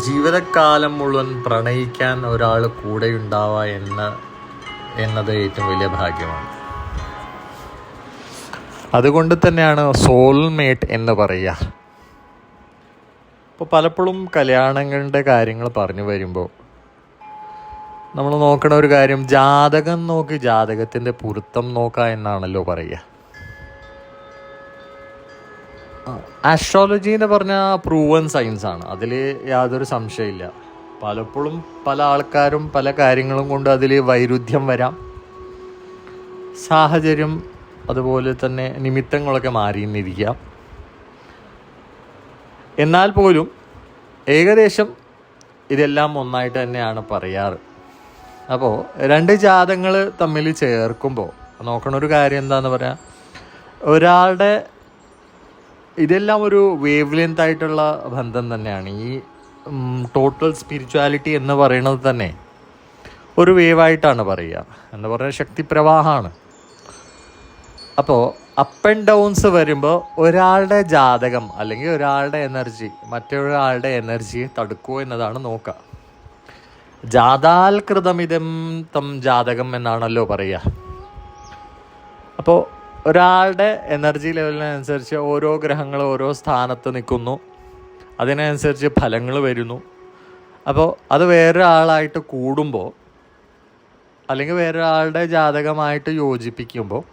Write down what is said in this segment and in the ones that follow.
ജീവിതകാലം മുഴുവൻ പ്രണയിക്കാൻ ഒരാൾ കൂടെ ഉണ്ടാവുക എന്നത് ഏറ്റവും വലിയ ഭാഗ്യമാണ്. അതുകൊണ്ട് തന്നെയാണ് സോൾമേറ്റ് എന്ന് പറയുക. ഇപ്പോൾ പലപ്പോഴും കല്യാണങ്ങളുടെ കാര്യങ്ങൾ പറഞ്ഞു വരുമ്പോൾ നമ്മൾ നോക്കണ ഒരു കാര്യം, ജാതകം നോക്കി ജാതകത്തിൻ്റെ പൊരുത്തം നോക്കുക എന്നാണല്ലോ പറയുക. ആസ്ട്രോളജി എന്ന് പറഞ്ഞാൽ പ്രൂവൻ സയൻസാണ്, അതിൽ യാതൊരു സംശയമില്ല. പലപ്പോഴും പല ആൾക്കാരും പല കാര്യങ്ങളും കൊണ്ട് അതിൽ വൈരുദ്ധ്യം വരാം, സാഹചര്യം അതുപോലെ തന്നെ നിമിത്തങ്ങളൊക്കെ മാറിയെന്നിരിക്കാം. എന്നാൽ പോലും ഏകദേശം ഇതെല്ലാം ഒന്നായിട്ട് തന്നെയാണ് പറയാറ്. അപ്പോൾ രണ്ട് ജാതകങ്ങൾ തമ്മിൽ ചേർക്കുമ്പോൾ നോക്കണ ഒരു കാര്യം എന്താണെന്ന് പറയാം, ഒരാളുടെ ഇതെല്ലാം ഒരു വേവ് ലെങ്ത് ആയിട്ടുള്ള ബന്ധം തന്നെയാണ്. ഈ ടോട്ടൽ സ്പിരിച്വാലിറ്റി എന്ന് പറയുന്നത് തന്നെ ഒരു വേവായിട്ടാണ് പറയുക, എന്ന് പറഞ്ഞാൽ ശക്തിപ്രവാഹമാണ്. അപ്പോൾ അപ്പ് ആൻഡ് ഡൗൺസ് വരുമ്പോൾ ഒരാളുടെ ജാതകം അല്ലെങ്കിൽ ഒരാളുടെ എനർജി മറ്റൊരാളുടെ എനർജിയെ തടുക്കുമോ എന്നതാണ് നോക്കുക. ജാതാൽകൃതമിതം തം ജാതകം എന്നാണല്ലോ പറയുക. അപ്പോൾ ഒരാളുടെ എനർജി ലെവലിനനുസരിച്ച് ഓരോ ഗ്രഹങ്ങൾ ഓരോ സ്ഥാനത്ത് നിൽക്കുന്നു, അതിനനുസരിച്ച് ഫലങ്ങൾ വരുന്നു. അപ്പോൾ അത് വേറൊരാളായിട്ട് കൂടുമ്പോൾ അല്ലെങ്കിൽ വേറൊരാളുടെ ജാതകമായിട്ട് യോജിപ്പിക്കുമ്പോൾ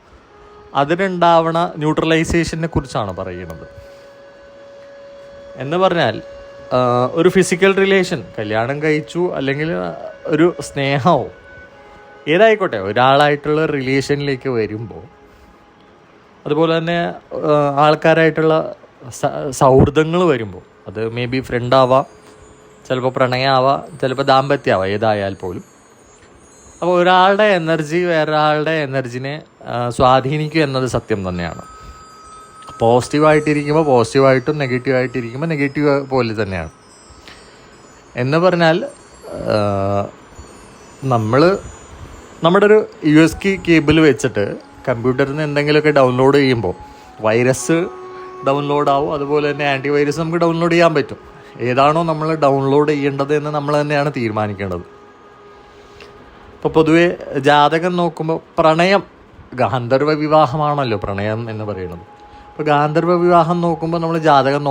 അതിനുണ്ടാവണ ന്യൂട്രലൈസേഷനെ കുറിച്ചാണ് പറയുന്നത്. എന്ന് പറഞ്ഞാൽ ഒരു ഫിസിക്കൽ റിലേഷൻ, കല്യാണം കഴിച്ചു അല്ലെങ്കിൽ ഒരു സ്നേഹമോ ഏതായിക്കോട്ടെ, ഒരാളായിട്ടുള്ള റിലേഷനിലേക്ക് വരുമ്പോൾ, അതുപോലെ തന്നെ ആൾക്കാരായിട്ടുള്ള സൗഹൃദങ്ങൾ വരുമ്പോൾ, അത് മേ ബി ഫ്രണ്ടാവാം, ചിലപ്പോൾ പ്രണയമാവാം, ചിലപ്പോൾ ദാമ്പത്യമാവാം, ഏതായാൽ പോലും. അപ്പോൾ ഒരാളുടെ എനർജി വേറൊരാളുടെ എനർജിനെ സ്വാധീനിക്കും എന്നത് സത്യം തന്നെയാണ്. പോസിറ്റീവായിട്ടിരിക്കുമ്പോൾ പോസിറ്റീവായിട്ടും നെഗറ്റീവായിട്ടിരിക്കുമ്പോൾ നെഗറ്റീവ് പോലെ തന്നെയാണ്. എന്ന് പറഞ്ഞാൽ നമ്മുടെ ഒരു USB കേബിൾ വെച്ചിട്ട് കമ്പ്യൂട്ടറിൽ നിന്ന് എന്തെങ്കിലുമൊക്കെ ഡൗൺലോഡ് ചെയ്യുമ്പോൾ വൈറസ് ഡൗൺലോഡ് ആവും, അതുപോലെ തന്നെ ആൻറ്റിവൈറസ് നമുക്ക് ഡൗൺലോഡ് ചെയ്യാൻ പറ്റും. ഏതാണോ നമ്മൾ ഡൗൺലോഡ് ചെയ്യേണ്ടത് എന്ന് നമ്മൾ തന്നെയാണ് തീരുമാനിക്കേണ്ടത്. ഇപ്പോൾ പൊതുവെ ജാതകം നോക്കുമ്പോൾ പ്രണയം, ഗാന്ധർവ വിവാഹമാണല്ലോ പ്രണയം എന്ന് പറയുന്നത്. അപ്പോൾ ഗാന്ധർവ വിവാഹം നോക്കുമ്പോൾ നമ്മൾ ജാതകം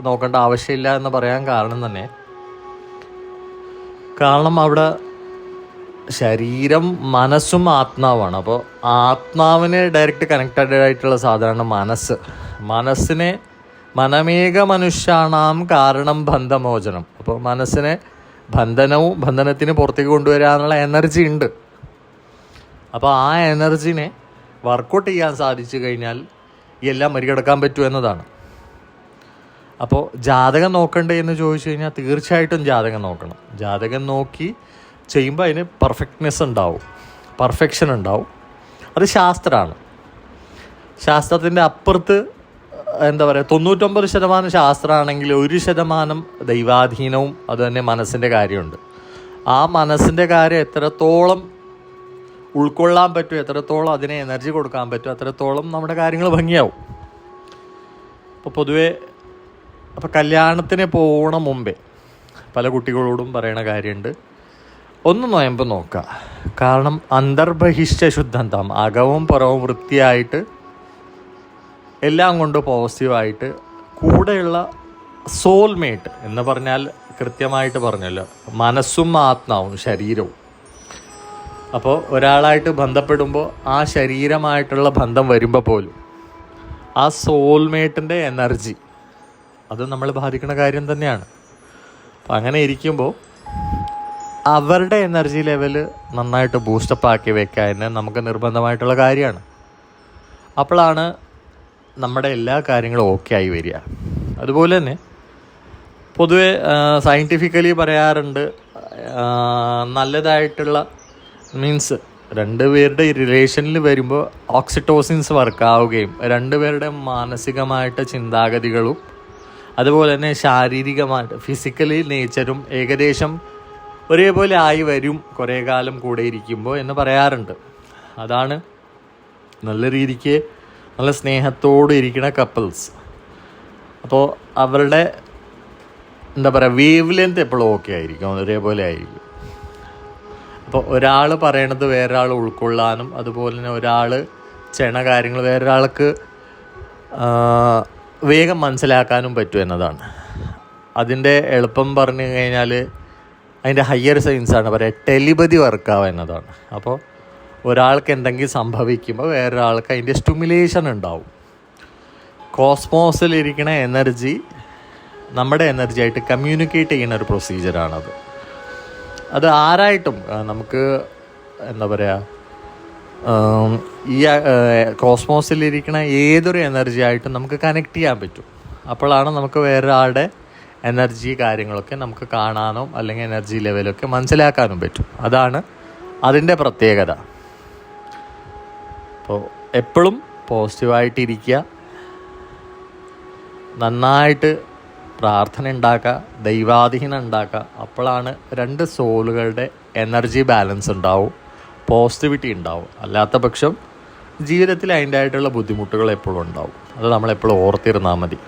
നോക്കേണ്ട ആവശ്യമില്ല എന്ന് പറയാൻ കാരണം അവിടെ ശരീരം മനസ്സും ആത്മാവാണ്. അപ്പോൾ ആത്മാവിന് ഡയറക്റ്റ് കണക്റ്റഡ് ആയിട്ടുള്ള സാധനമാണ് മനസ്സിനെ മനമേക മനുഷ്യാണാം കാരണം ബന്ധമോചനം. അപ്പോൾ മനസ്സിനെ ബന്ധനത്തിന് പുറത്തേക്ക് കൊണ്ടുവരാനുള്ള എനർജി ഉണ്ട്. അപ്പോൾ ആ എനർജിനെ വർക്കൗട്ട് ചെയ്യാൻ സാധിച്ചു കഴിഞ്ഞാൽ എല്ലാം മറികടക്കാൻ പറ്റും എന്നതാണ്. അപ്പോൾ ജാതകം നോക്കണ്ടേ എന്ന് ചോദിച്ചു കഴിഞ്ഞാൽ തീർച്ചയായിട്ടും ജാതകം നോക്കണം. ജാതകം നോക്കി ചെയ്യുമ്പോൾ അതിന് പെർഫെക്ഷൻ ഉണ്ടാവും. അത് ശാസ്ത്രമാണ്. ശാസ്ത്രത്തിൻ്റെ അപ്പുറത്ത് 99% ശാസ്ത്രമാണെങ്കിൽ 1% ദൈവാധീനവും അത് തന്നെ മനസ്സിൻ്റെ കാര്യമുണ്ട്. ആ മനസ്സിൻ്റെ കാര്യം എത്രത്തോളം ഉൾക്കൊള്ളാൻ പറ്റും, എത്രത്തോളം അതിനെ എനർജി കൊടുക്കാൻ പറ്റും, അത്രത്തോളം നമ്മുടെ കാര്യങ്ങൾ ഭംഗിയാവും. അപ്പോൾ പൊതുവേ കല്യാണത്തിന് പോകണ മുമ്പേ പല കുട്ടികളോടും പറയണ കാര്യമുണ്ട്, ഒന്ന് നോയമ്പ് നോക്കുക. കാരണം അന്തർബഹിഷ്ഠ ശുദ്ധം, അകവും പുറവും വൃത്തിയായിട്ട് എല്ലാം കൊണ്ട് പോസിറ്റീവായിട്ട് കൂടെയുള്ള സോൾമേറ്റ് എന്ന് പറഞ്ഞാൽ കൃത്യമായിട്ട് പറഞ്ഞല്ലോ, മനസ്സും ആത്മാവും ശരീരവും. അപ്പോൾ ഒരാളായിട്ട് ബന്ധപ്പെടുമ്പോൾ ആ ശരീരമായിട്ടുള്ള ബന്ധം വരുമ്പോൾ പോലും ആ സോൾമേറ്റിൻ്റെ എനർജി അത് നമ്മൾ ബാധിക്കുന്ന കാര്യം തന്നെയാണ്. അപ്പം അങ്ങനെ ഇരിക്കുമ്പോൾ അവരുടെ എനർജി ലെവല് നന്നായിട്ട് ബൂസ്റ്റപ്പ് ആക്കി വെക്കാൻ നമുക്ക് നിർബന്ധമായിട്ടുള്ള കാര്യമാണ്. അപ്പോഴാണ് നമ്മുടെ എല്ലാ കാര്യങ്ങളും ഓക്കെ ആയി വരിക. അതുപോലെ തന്നെ പൊതുവെ സയൻറ്റിഫിക്കലി പറയാറുണ്ട്, നല്ലതായിട്ടുള്ള മീൻസ് രണ്ടുപേരുടെ റിലേഷനിൽ വരുമ്പോൾ ഓക്സിറ്റോസിൻസ് വർക്കാവുകയും രണ്ടുപേരുടെ മാനസികമായിട്ട് ചിന്താഗതികളും അതുപോലെ തന്നെ ശാരീരികമായിട്ട് ഫിസിക്കലി നേച്ചറും ഏകദേശം ഒരേപോലെ ആയി വരും കുറേ കാലം കൂടെ ഇരിക്കുമ്പോൾ എന്ന് പറയാറുണ്ട്. അതാണ് നല്ല രീതിക്ക് നല്ല സ്നേഹത്തോടെ ഇരിക്കുന്ന കപ്പിൾസ്. അപ്പോൾ അവരുടെ എന്താ പറയുക, വേവ് ലെങ്ത് എപ്പോഴും ഓക്കെ ആയിരിക്കും, ഒരേപോലെ ആയിരിക്കും. അപ്പോൾ ഒരാൾ പറയണത് വേറൊരാൾ ഉൾക്കൊള്ളാനും അതുപോലെ തന്നെ ഒരാൾ ചെയ്യണ കാര്യങ്ങൾ വേറൊരാൾക്ക് വേഗം മനസ്സിലാക്കാനും പറ്റും എന്നതാണ്. അതിൻ്റെ എളുപ്പം പറഞ്ഞു കഴിഞ്ഞാൽ അതിൻ്റെ ഹയർ സയൻസാണ് പറയുക, ടെലിപതി വർക്കാവുക എന്നതാണ്. അപ്പോൾ ഒരാൾക്ക് എന്തെങ്കിലും സംഭവിക്കുമ്പോൾ വേറൊരാൾക്ക് അതിൻ്റെ സ്റ്റിമുലേഷൻ ഉണ്ടാവും. കോസ്മോസിലിരിക്കുന്ന എനർജി നമ്മുടെ എനർജി ആയിട്ട് കമ്മ്യൂണിക്കേറ്റ് ചെയ്യുന്ന ഒരു പ്രൊസീജിയറാണത്. അത് ആരായിട്ടും നമുക്ക് എന്താ പറയുക, ഈ കോസ്മോസിലിരിക്കുന്ന ഏതൊരു എനർജി ആയിട്ടും നമുക്ക് കണക്ട് ചെയ്യാൻ പറ്റും. അപ്പോഴാണ് നമുക്ക് വേറൊരാളുടെ എനർജി കാര്യങ്ങളൊക്കെ നമുക്ക് കാണാനോ അല്ലെങ്കിൽ എനർജി ലെവലൊക്കെ മനസ്സിലാക്കാനും പറ്റും. അതാണ് അതിൻ്റെ പ്രത്യേകത. അപ്പോൾ എപ്പോഴും പോസിറ്റീവായിട്ടിരിക്കുക, നന്നായിട്ട് പ്രാർത്ഥന ഉണ്ടാക്കുക, ദൈവാധീനം ഉണ്ടാക്കുക. അപ്പോഴാണ് രണ്ട് സോളുകളുടെ എനർജി ബാലൻസ് ഉണ്ടാവും, പോസിറ്റിവിറ്റി ഉണ്ടാവും. അല്ലാത്ത പക്ഷം ജീവിതത്തിൽ അതിൻ്റെ ആയിട്ടുള്ള ബുദ്ധിമുട്ടുകൾ എപ്പോഴും ഉണ്ടാവും. അത് നമ്മളെപ്പോഴും ഓർത്തിരുന്നാൽ മതി.